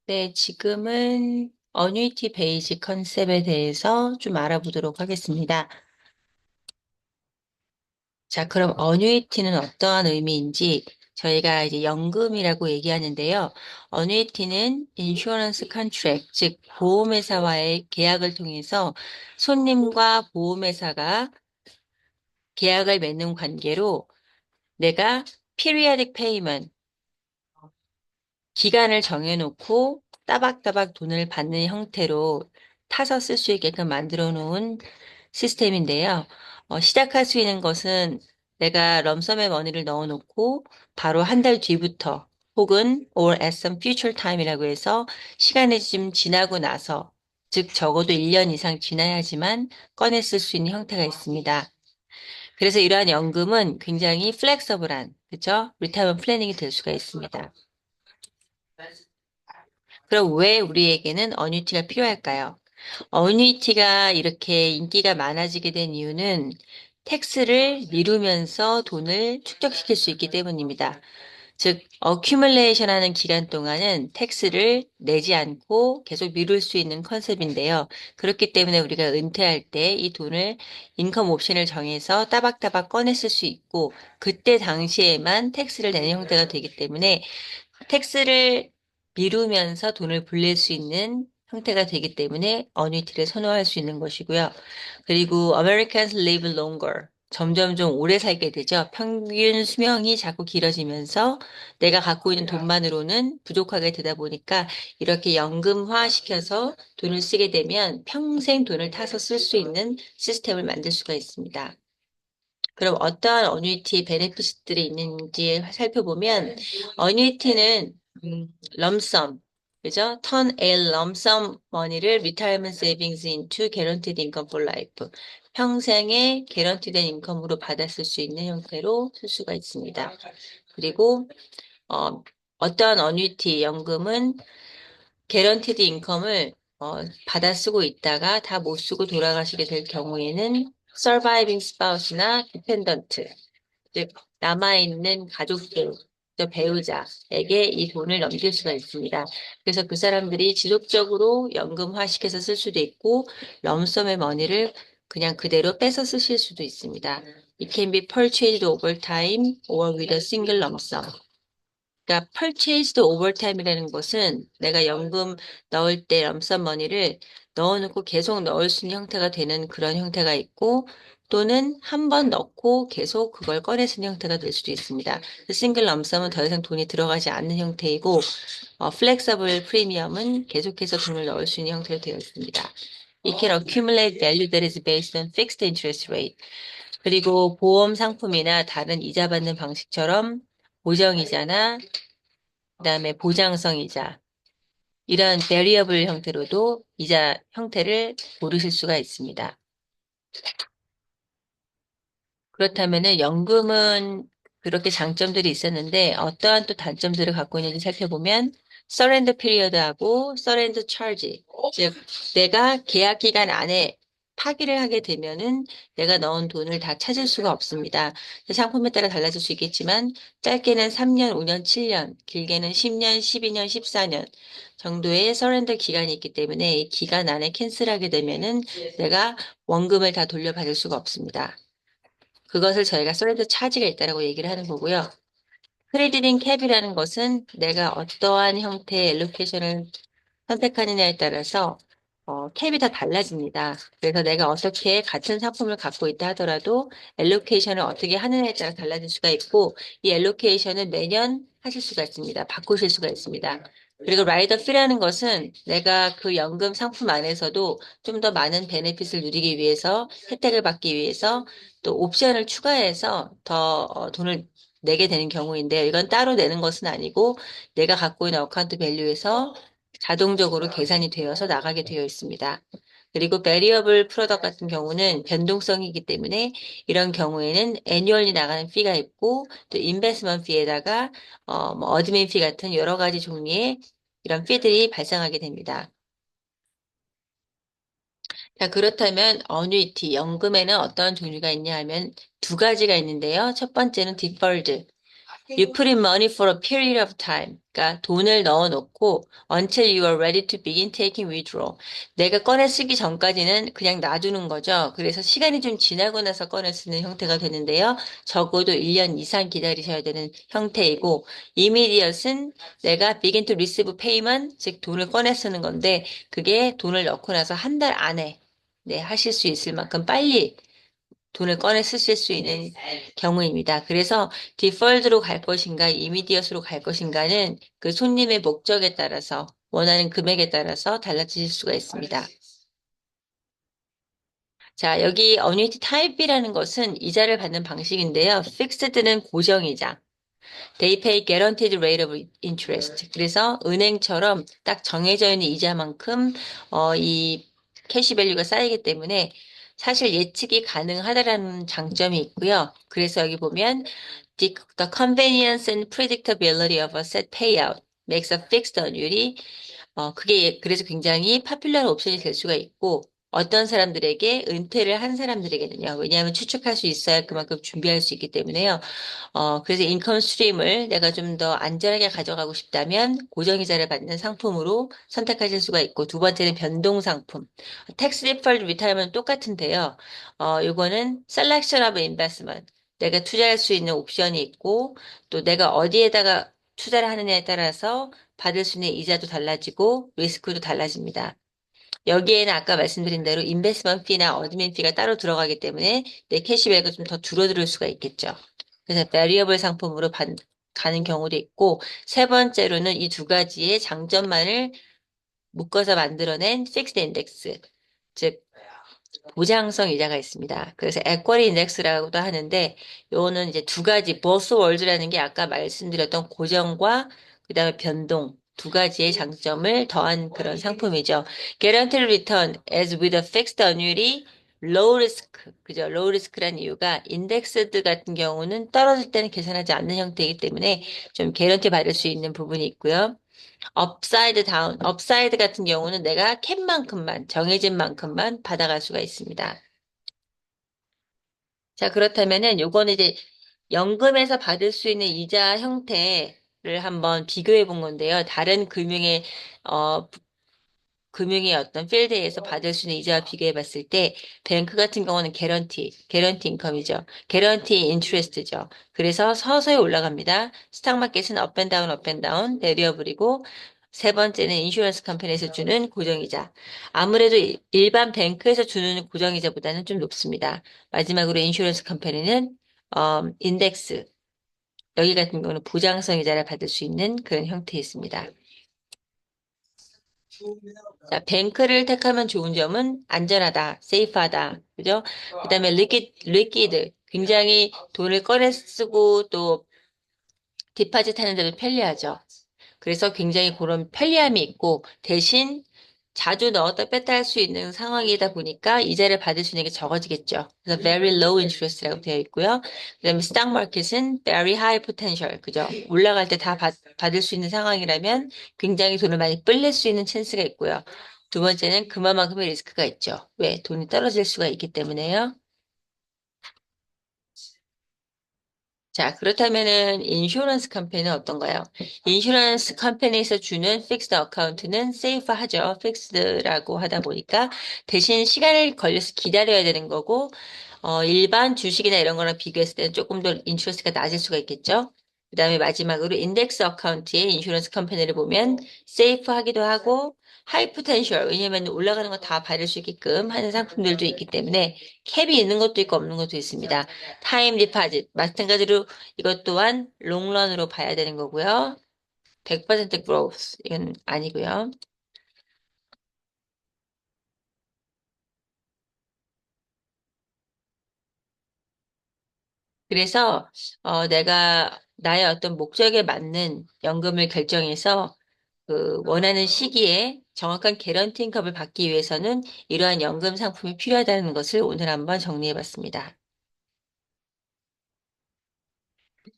네, 지금은 어뉴이티 베이직 컨셉에 대해서 좀 알아보도록 하겠습니다. 자, 그럼 어뉴이티는 어떠한 의미인지 저희가 이제 연금이라고 얘기하는데요. 어뉴이티는 인슈어런스 컨트랙, 즉 보험회사와의 계약을 통해서 손님과 보험회사가 계약을 맺는 관계로 내가 periodic payment, 기간을 정해놓고 따박따박 돈을 받는 형태로 타서 쓸 수 있게끔 만들어 놓은 시스템인데요. 시작할 수 있는 것은 내가 럼섬의 머니를 넣어놓고 바로 한 달 뒤부터 혹은 or at some future time이라고 해서 시간이 좀 지나고 나서 즉 적어도 1년 이상 지나야지만 꺼내 쓸 수 있는 형태가 있습니다. 그래서 이러한 연금은 굉장히 플렉서블한, 그죠? 리타이먼트 플래닝이 될 수가 있습니다. 그럼 왜 우리에게는 어뉴이티가 필요할까요? 어뉴이티가 이렇게 인기가 많아지게 된 이유는 텍스를 미루면서 돈을 축적시킬 수 있기 때문입니다. 즉, 어큐뮬레이션 하는 기간 동안은 텍스를 내지 않고 계속 미룰 수 있는 컨셉인데요. 그렇기 때문에 우리가 은퇴할 때 이 돈을 인컴 옵션을 정해서 따박따박 꺼냈을 수 있고, 그때 당시에만 텍스를 내는 형태가 되기 때문에 텍스를 미루면서 돈을 불릴 수 있는 형태가 되기 때문에 어뉴이티를 선호할 수 있는 것이고요. 그리고 Americans live longer. 점점 좀 오래 살게 되죠. 평균 수명이 자꾸 길어지면서 내가 갖고 있는 돈만으로는 부족하게 되다 보니까 이렇게 연금화 시켜서 돈을 쓰게 되면 평생 돈을 타서 쓸 수 있는 시스템을 만들 수가 있습니다. 그럼 어떠한 어뉴이티 베네핏들이 있는지 살펴보면 어뉴이티는 럼섬, 그죠? Turn a lump sum money를 retirement savings into guaranteed income for life. 평생의 개런티된 인컴으로 받았을 수 있는 형태로 쓸 수가 있습니다. 그리고 어떠한 어뉴이티 연금은 개런티드 인컴을 받아 쓰고 있다가 다 못 쓰고 돌아가시게 될 경우에는 surviving spouse나 dependent, 즉 남아있는 가족들, 저 배우자에게 이 돈을 넘길 수가 있습니다. 그래서 그 사람들이 지속적으로 연금화시켜서 쓸 수도 있고 럼섬의 머니를 그냥 그대로 빼서 쓰실 수도 있습니다. It can be purchased over time or with a single lump sum. 그러니까 purchased over time이라는 것은 내가 연금 넣을 때 럼섬 머니를 넣어놓고 계속 넣을 수 있는 형태가 되는 그런 형태가 있고 또는 한 번 넣고 계속 그걸 꺼내 쓰는 형태가 될 수도 있습니다. 싱글 럼섬은 더 이상 돈이 들어가지 않는 형태이고 플렉서블 프리미엄은 계속해서 돈을 넣을 수 있는 형태로 되어 있습니다. It can accumulate value that is based on fixed interest rate. 그리고 보험 상품이나 다른 이자 받는 방식처럼 고정이자나 그다음에 보장성이자 이런 베리어블 형태로도 이자 형태를 고르실 수가 있습니다. 그렇다면은 연금은 그렇게 장점들이 있었는데 어떠한 또 단점들을 갖고 있는지 살펴보면 서렌더 피리어드하고 서렌더 차지, 즉 내가 계약 기간 안에 파기를 하게 되면은 내가 넣은 돈을 다 찾을 수가 없습니다. 상품에 따라 달라질 수 있겠지만 짧게는 3년, 5년, 7년, 길게는 10년, 12년, 14년 정도의 서렌더 기간이 있기 때문에 이 기간 안에 캔슬하게 되면은 내가 원금을 다 돌려받을 수가 없습니다. 그것을 저희가 서렌더 차지가 있다라고 얘기를 하는 거고요. 크레디팅 캡이라는 것은 내가 어떠한 형태의 엘로케이션을 선택하느냐에 따라서 캡이 다 달라집니다. 그래서 내가 어떻게 같은 상품을 갖고 있다 하더라도 엘로케이션을 어떻게 하느냐에 따라 달라질 수가 있고 이 엘로케이션은 매년 하실 수가 있습니다. 바꾸실 수가 있습니다. 그리고 라이더 피라는 것은 내가 그 연금 상품 안에서도 좀 더 많은 베네핏을 누리기 위해서 혜택을 받기 위해서 또 옵션을 추가해서 더 돈을 내게 되는 경우인데요. 이건 따로 내는 것은 아니고 내가 갖고 있는 어카운트 밸류에서 자동적으로 계산이 되어서 나가게 되어 있습니다. 그리고 베리어블 프로덕트 같은 경우는 변동성이기 때문에 이런 경우에는 애뉴얼리 나가는 피가 있고 또 인베스먼트 피에다가 뭐 어드민 피 같은 여러 가지 종류의 이런 피들이 발생하게 됩니다. 자, 그렇다면 어뉴이티, 연금에는 어떤 종류가 있냐 하면 두 가지가 있는데요. 첫 번째는 디펄드. You put in money for a period of time. 그러니까 돈을 넣어놓고 until you are ready to begin taking withdrawal. 내가 꺼내 쓰기 전까지는 그냥 놔두는 거죠. 그래서 시간이 좀 지나고 나서 꺼내 쓰는 형태가 되는데요. 적어도 1년 이상 기다리셔야 되는 형태이고 immediate은 내가 begin to receive payment, 즉 돈을 꺼내 쓰는 건데 그게 돈을 넣고 나서 한 달 안에 네, 하실 수 있을 만큼 빨리 돈을 꺼내 쓰실 수 있는 경우입니다. 그래서 디폴드로 갈 것인가, 이미디엇으로 갈 것인가는 그 손님의 목적에 따라서 원하는 금액에 따라서 달라질 수가 있습니다. 자, 여기 어뉴이티 타입이라는 것은 이자를 받는 방식인데요. 픽스드는 고정이자, they pay guaranteed rate of interest. 그래서 은행처럼 딱 정해져 있는 이자만큼 이 캐시밸류가 쌓이기 때문에 사실 예측이 가능하다라는 장점이 있고요. 그래서 여기 보면 the convenience and predictability of a set payout makes a fixed annuity 그게 그래서 굉장히 파퓰러한 옵션이 될 수가 있고 어떤 사람들에게 은퇴를 한 사람들에게는요. 왜냐하면 추측할 수 있어야 그만큼 준비할 수 있기 때문에요. 그래서 인컴 스트림을 내가 좀 더 안전하게 가져가고 싶다면 고정이자를 받는 상품으로 선택하실 수가 있고 두 번째는 변동 상품. 텍스 디펄트 리타이먼은 똑같은데요. 요거는 셀렉션 오브 인베스트먼트. 내가 투자할 수 있는 옵션이 있고 또 내가 어디에다가 투자를 하느냐에 따라서 받을 수 있는 이자도 달라지고 리스크도 달라집니다. 여기에는 아까 말씀드린 대로 인베스트먼트 피나 어드민 피가 따로 들어가기 때문에 내 캐시백을 좀 더 줄어들 수가 있겠죠. 그래서 베리어블 상품으로 가는 경우도 있고 세 번째로는 이 두 가지의 장점만을 묶어서 만들어낸 픽스드 인덱스, 즉 보장성 이자가 있습니다. 그래서 에쿼리 인덱스라고도 하는데 요거는 이제 두 가지 보스 월드라는 게 아까 말씀드렸던 고정과 그다음에 변동 두 가지의 장점을 더한 그런 상품이죠. Guaranteed return as with a fixed annuity, low risk. 그죠? low risk란 이유가 인덱스드 같은 경우는 떨어질 때는 계산하지 않는 형태이기 때문에 좀 개런티 받을 수 있는 부분이 있고요. 업사이드 다운, 업사이드 같은 경우는 내가 캡만큼만, 정해진 만큼만 받아갈 수가 있습니다. 자, 그렇다면은 요거는 이제 연금에서 받을 수 있는 이자 형태를 한번 비교해 본 건데요. 다른 금융의 어떤 필드에서 받을 수 있는 이자와 비교해 봤을 때, 뱅크 같은 경우는 개런티 인컴이죠. 개런티 인트레스트죠. 그래서 서서히 올라갑니다. 스탁마켓은 업앤다운, 업앤다운, 베리어블이고, 세 번째는 인슈런스 컴퍼니에서 주는 고정이자. 아무래도 일반 뱅크에서 주는 고정이자보다는 좀 높습니다. 마지막으로 인슈런스 컴퍼니는, 인덱스. 여기 같은 경우는 보장성 이자를 받을 수 있는 그런 형태에 있습니다. 자, 뱅크를 택하면 좋은 점은 안전하다, 세이프하다, 그죠? 그다음에 리퀴드, 굉장히 돈을 꺼내 쓰고 또 디파짓 하는 데도 편리하죠. 그래서 굉장히 그런 편리함이 있고 대신 자주 넣었다 뺐다 할 수 있는 상황이다 보니까 이자를 받을 수 있는 게 적어지겠죠. 그래서 very low interest라고 되어 있고요. 그다음에 stock market은 very high potential, 그죠? 올라갈 때 다 받을 수 있는 상황이라면 굉장히 돈을 많이 불릴 수 있는 찬스가 있고요. 두 번째는 그만큼의 리스크가 있죠. 왜? 돈이 떨어질 수가 있기 때문에요. 자, 그렇다면은 인슈런스 컴퍼니는 어떤가요? 인슈런스 컴퍼니에서 주는 픽스드 어카운트는 세이프하죠. 픽스드라고 하다 보니까 대신 시간을 걸려서 기다려야 되는 거고 일반 주식이나 이런 거랑 비교했을 때는 조금 더 인슈런스가 낮을 수가 있겠죠. 그다음에 마지막으로 인덱스 어카운트의 인슈런스 컴퍼니를 보면 세이프하기도 하고 하이 포텐셜, 왜냐면 올라가는 거 다 받을 수 있게끔 하는 상품들도 있기 때문에 캡이 있는 것도 있고 없는 것도 있습니다. 타임 디파짓 마찬가지로 이것 또한 롱런으로 봐야 되는 거고요. 100% growth 이건 아니고요. 그래서 내가 나의 어떤 목적에 맞는 연금을 결정해서 그 원하는 시기에 정확한 개런티 인컴을 받기 위해서는 이러한 연금 상품이 필요하다는 것을 오늘 한번 정리해 봤습니다.